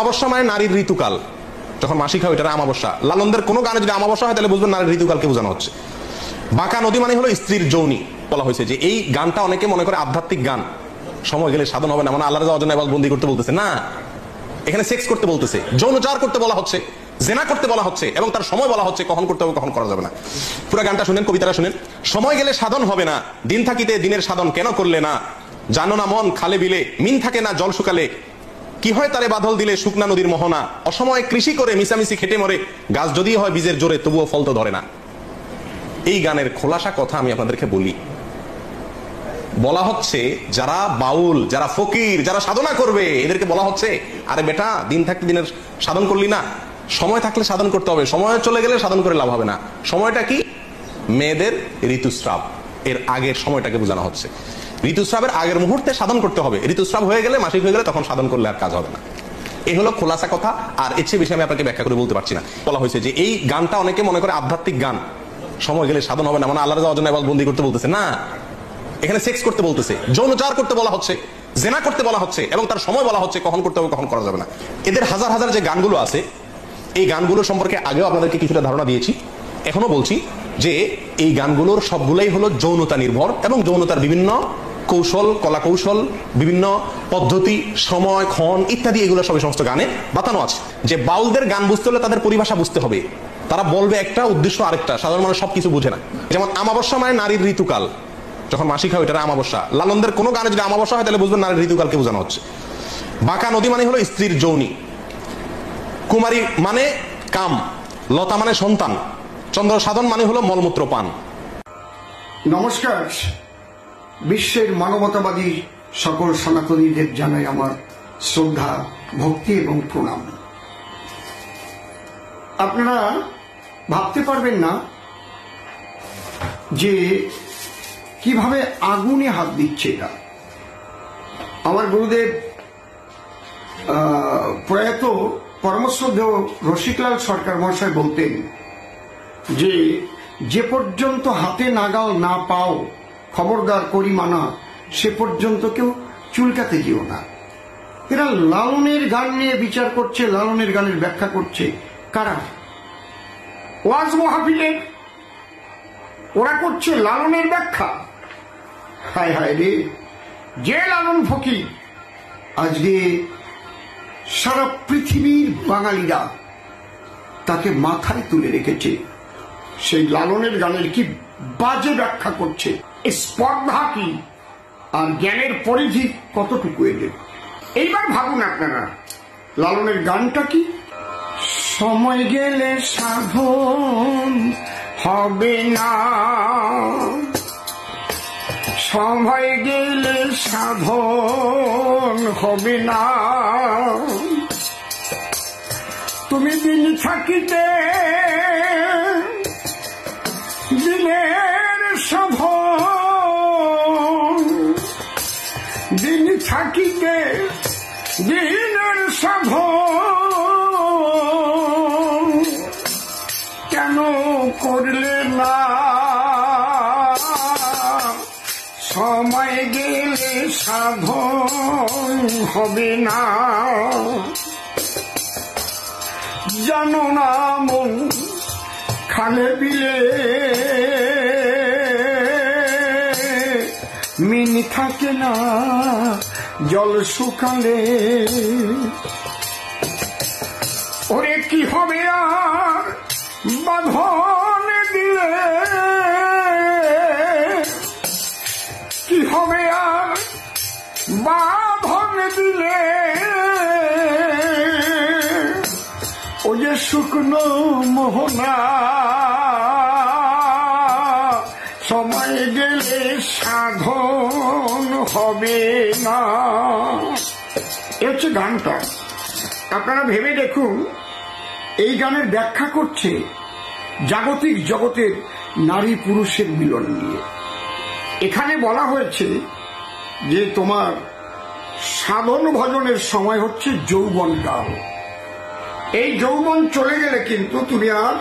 আমাবস্যা মানে নারীর ঋতুকাল, যখন মাসিক হয় ওইটা আমাবস্যা। লালনদের কোনো গানে যদি আমাবস্যা হয় তাহলে বুঝবেন নারীর ঋতুকালকে বোঝানো হচ্ছে। বাঁকা নদী মানে হলো স্ত্রীর যৌনি। বলা হয়েছে যে এই গানটা অনেকে মনে করে আধ্যাত্মিক গান, সময় গেলে সাধন হবে না, মানে আল্লাহ রাজা অজন্য বন্দি করতে বলতেছে না, এখানে সেক্স করতে বলতেছে, যৌনচার করতে বলা হচ্ছে, জেনা করতে বলা হচ্ছে, এবং তার সময় বলা হচ্ছে কখন করতে হবে কখন করা যাবে না। পুরো গানটা শুনেন, কবিতাটা শুনেন। সময় গেলে সাধন হবে না, দিন থাকিতে দিনের সাধন কেন করলে না, জানো না মন খালে বিলে মিন থাকে না জল শুকালে, কি হয় তারে বাদল দিলে শুকনা নদীর মোহনা, অসময়ে কৃষি করে মিশামিশি খেটে মরে, গাছ যদি হয় বীজের জোরে তবুও ফল তো ধরে না। এই গানের খোলাসা কথা আমি আপনাদেরকে বলি। বলা হচ্ছে যারা বাউল, যারা ফকির, যারা সাধনা করবে এদেরকে বলা হচ্ছে আরে বেটা, দিন থাকতে দিনের সাধন করলি না, সময় থাকলে সাধন করতে হবে, সময় চলে গেলে সাধন করে লাভ হবে না। সময়টা কি? মেয়েদের ঋতুস্রাব, এর আগের সময়টাকে বোঝানো হচ্ছে। ঋতুস্রাবের আগের মুহূর্তে সাধন করতে হবে, ঋতুস্রাব হয়ে গেলে, মাসিক হয়ে গেলে তখন সাধন করলে আর কাজ হবে না। এই হলো খোলাসা কথা। আর এর চেয়ে বেশি আমি আপনাকে ব্যাখ্যা করে বলতে পারছি না। বলা হয়েছে যে এই গানটা অনেকে মনে করে আধ্যাত্মিক গান, সময় গেলে সাধন হবে না, মানে আল্লাহ রাজা অজন্য বন্দি করতে বলতেছে না, এখানে সেক্স করতে বলতেছে, যৌনচার করতে বলা হচ্ছে, জেনা করতে বলা হচ্ছে, এবং তার সময় বলা হচ্ছে কখন করতে হবে কখন করা যাবে না। এদের হাজার হাজার যে গানগুলো আছে, এই গানগুলো সম্পর্কে আগেও আপনাদেরকে কিছুটা ধারণা দিয়েছি, এখনো বলছি যে এই গানগুলোর সবগুলাই হলো যৌনতা নির্ভর, এবং যৌনতার বিভিন্ন কৌশল, কলা কৌশল, বিভিন্ন পদ্ধতি, সময়, ক্ষণ ইত্যাদি, এগুলো সব সমস্ত গানে বাতানো আছে। যে বাউলদের গান বুঝতে হলে তাদের পরিভাষা বুঝতে হবে, তারা বলবে একটা, উদ্দেশ্য আরেকটা, সাধারণ মানুষ সবকিছু বুঝে না। যেমন আমাবস্যা মানে নারীর ঋতুকাল, যখন মাসিক হয় ওইটা আমাবস্যা। লালনদের কোনো গানে যদি আমাবস্যা হয় তাহলে বুঝবেন নারীর ঋতুকালকে বোঝানো হচ্ছে। বাঁকা নদী মানে হলো স্ত্রীর যৌনি। কুমারী মানে কাম, লতা মানে সন্তান, চন্দ্র সাধন মানে হলো মলমূত্র পান। নমস্কার, বিশ্বের মানবতাবাদী সকল সনাতনীদের জানাই আমার শ্রদ্ধা, ভক্তি এবং প্রণাম। আপনারা ভাবতে পারবেন না যে কিভাবে আগুনে হাত দিচ্ছে এটা। আমার গুরুদেব প্রয়াত পরমশ্রদ্ধেয় রসিকলাল সরকার মহাশয় বলতেন যে যে পর্যন্ত হাতে নাগাল না পাও খবরদার করি মানা, সে পর্যন্ত কেউ চুলকাতে যেও না। এরা লালনের গান নিয়ে বিচার করছে, লালনের গানের ব্যাখ্যা করছে। কারা? ওয়াজ মাহফিলের ওরা করছে লালনের ব্যাখ্যা। হায় হায় রে, যে লালন ফকির আজকে সারা পৃথিবীর বাঙালিরা তাকে মাথায় তুলে রেখেছে, সেই লালনের গানের কি বাজে ব্যাখ্যা করছে। স্পর্ধা কি আর জ্ঞানের পরিধি কতটুকু এদের। এইবার ভাবুন আপনারা, লালনের গানটা কি? সময় গেলে সাধন হবে না, সময় গেলে সাধন হবে না, তুমি দিন থাকিতে দিনের সাধন, দিন থাকিতে দিনের সাধন কেন করলে না, সময় গেলে সাধন হবে না। জানো না মন খালে বিলে মিন থাকে না জল শুকালে, ওরে কি হবে আর বাঁধন দিলে, কি হবে আর বাঁধন দিলে, ও যে শুকনো মোহনা, সময় গেলে সাধন হবে না। এ হচ্ছে গানটা। আপনারা ভেবে দেখুন, এই গানের ব্যাখ্যা করছে জাগতিক জগতের নারী পুরুষের মিলন নিয়ে। এখানে বলা হয়েছে যে তোমার সাধন ভজনের সময় হচ্ছে যৌবনকাল। এই যৌবন চলে গেলে কিন্তু তুমি আর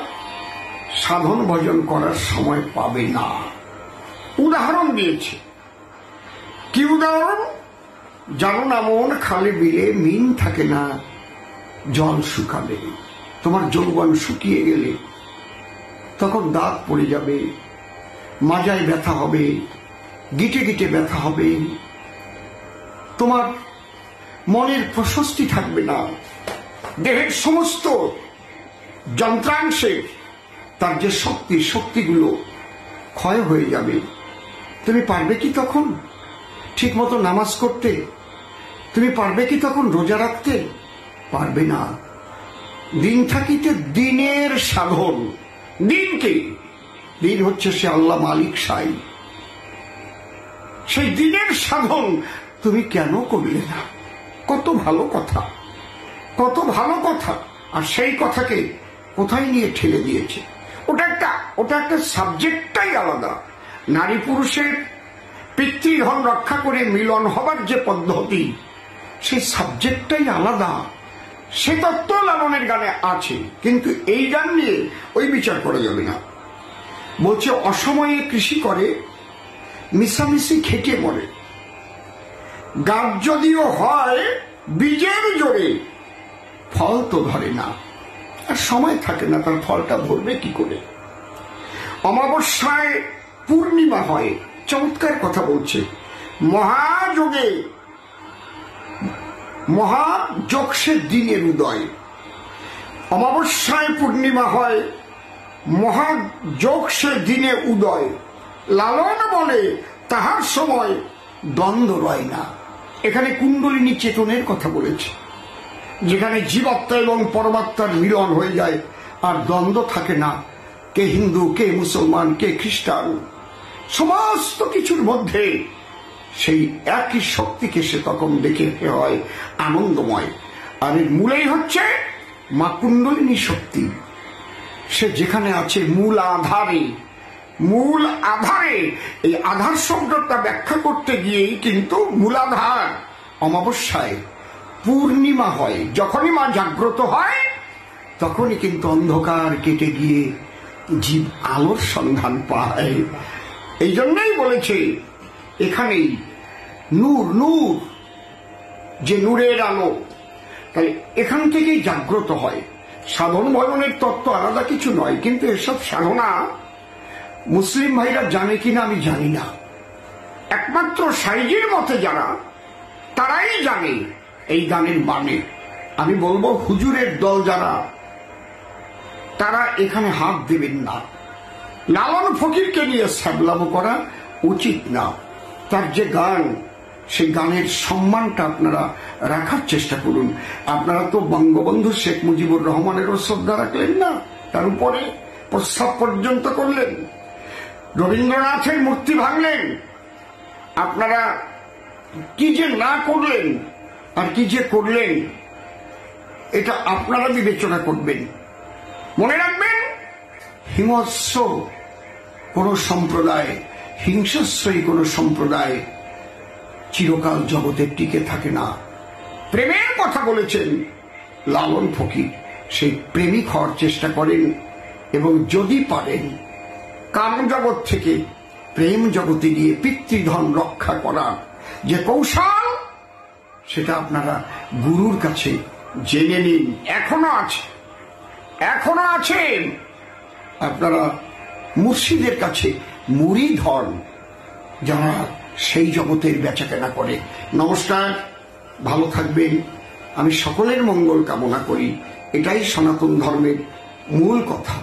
সাধন ভজন করার সময় পাবে না। উদাহরণ দিয়েছে। কি উদাহরণ? জানো না মন খালে বিলে মিন থাকে না জল শুকাবে, তোমার যৌবন শুকিয়ে গেলে তখন দাঁত পড়ে যাবে, মাজায় ব্যথা হবে, গিটে গিটে ব্যথা হবে, তোমার মনের প্রশস্তি থাকবে না, দেহের সমস্ত যন্ত্রাংশে তার যে শক্তিগুলো ক্ষয় হয়ে যাবে। তুমি পারবে কি তখন ঠিক মতো নামাজ করতে? তুমি পারবে কি তখন রোজা রাখতে? পারবে না। দিন থাকিতে দিনের সাধন, দিনকে, দিন হচ্ছে সে আল্লাহ মালিক সাই, সেই দিনের সাধন তুমি কেন করলে না? কত ভালো কথা, কত ভালো কথা। আর সেই কথাকে কোথায় নিয়ে ঠেলে দিয়েছে? ওটা একটা সাবজেক্টটাই আলাদা। নারী পুরুষের পিতৃধন রক্ষা করে মিলন হবার যে পদ্ধতি, সেই সাবজেক্টটাই আলাদা। সে তত্ত্ব লালনের গানে আছে, কিন্তু এই গান নিয়ে ওই বিচার করা যাবে না। বলছে অসময়ে কৃষি করে, মিশামিশি খেটে মরে, গাছ যদিও হয় বীজের জোরে, ফল তো ধরে না। আর সময় থাকে না, তার ফলটা ধরবে কি করে? অমাবস্যায় পূর্ণিমা হয়, চমৎকার কথা বলছে। মহাযোগে মহাযোগসে দিনের উদয়, অমাবস্যায় পূর্ণিমা হয়, মহাযোগসে দিনে উদয়। লালন বলে তাহার সময় দ্বন্দ্ব রয় না। এখানে কুণ্ডলিনী চেতনের কথা বলেছে, যেখানে জীবাত্মা এবং পরমাত্মার মিলন হয়ে যায়, আর দ্বন্দ্ব থাকে না। কে হিন্দু, কে মুসলমান, কে খ্রিস্টান, সমস্ত কিছুর মধ্যে সেই একই শক্তিকে সে তখন দেখে হয় আনন্দময়। আর এর মূলেই হচ্ছে মা কুণ্ডলিনী শক্তি। সে যেখানে আছে মূল আধারে, মূল আধারে। এই আধার শব্দটা ব্যাখ্যা করতে গিয়েই কিন্তু মূলাধার অমাবস্যায় পূর্ণিমা হয়। যখনই মা জাগ্রত হয় তখনই কিন্তু অন্ধকার কেটে গিয়ে জীব আলোর সন্ধান পায়। এই জন্যই বলেছে এখানেই নূর, নূর যে নূরের আলো, তাই এখান থেকেই জাগ্রত হয়। সাধন ভজনের তত্ত্ব আলাদা কিছু নয়, কিন্তু এসব সাধনা মুসলিম ভাইরা জানে কিনা আমি জানি না। একমাত্র সাইজির মতে যারা, তারাই জানে এই গানের মানে। আমি বলবো হুজুরের দল যারা, তারা এখানে হাত দেবেন না। লালন ফকিরকে নিয়ে সাবলামো করা উচিত না। তার যে গান, সেই গানের সম্মানটা আপনারা রাখার চেষ্টা করুন। আপনারা তো বঙ্গবন্ধু শেখ মুজিবুর রহমানেরও শ্রদ্ধা রাখলেন না, তার উপরে প্রস্তাব পর্যন্ত করলেন, রবীন্দ্রনাথের মূর্তি ভাঙলেন। আপনারা কি যে না করলেন আর কি যে করলেন, এটা আপনারা বিবেচনা করবেন। মনে রাখবেন, হিংস্র কোন সম্প্রদায়, হিংসাশ্রয়ী কোন সম্প্রদায় চিরকাল জগতে টিকে থাকে না। প্রেমের কথা বলেছেন লালন ফকির, সেই প্রেমিক হওয়ার চেষ্টা করেন, এবং যদি পারেন কাম জগৎ থেকে প্রেম জগতে গিয়ে পিতৃধন রক্ষা করার যে কৌশল, সেটা আপনারা গুরুর কাছে জেনে নিন। এখনো আছে, এখনো আছে। আপনারা মুর্শিদের কাছে মুরিদ হন, যারা সেই জগতের বেচাকেনা করে। নমস্কার, ভালো থাকবেন। আমি সকলের মঙ্গল কামনা করি, এটাই সনাতন ধর্মের মূল কথা।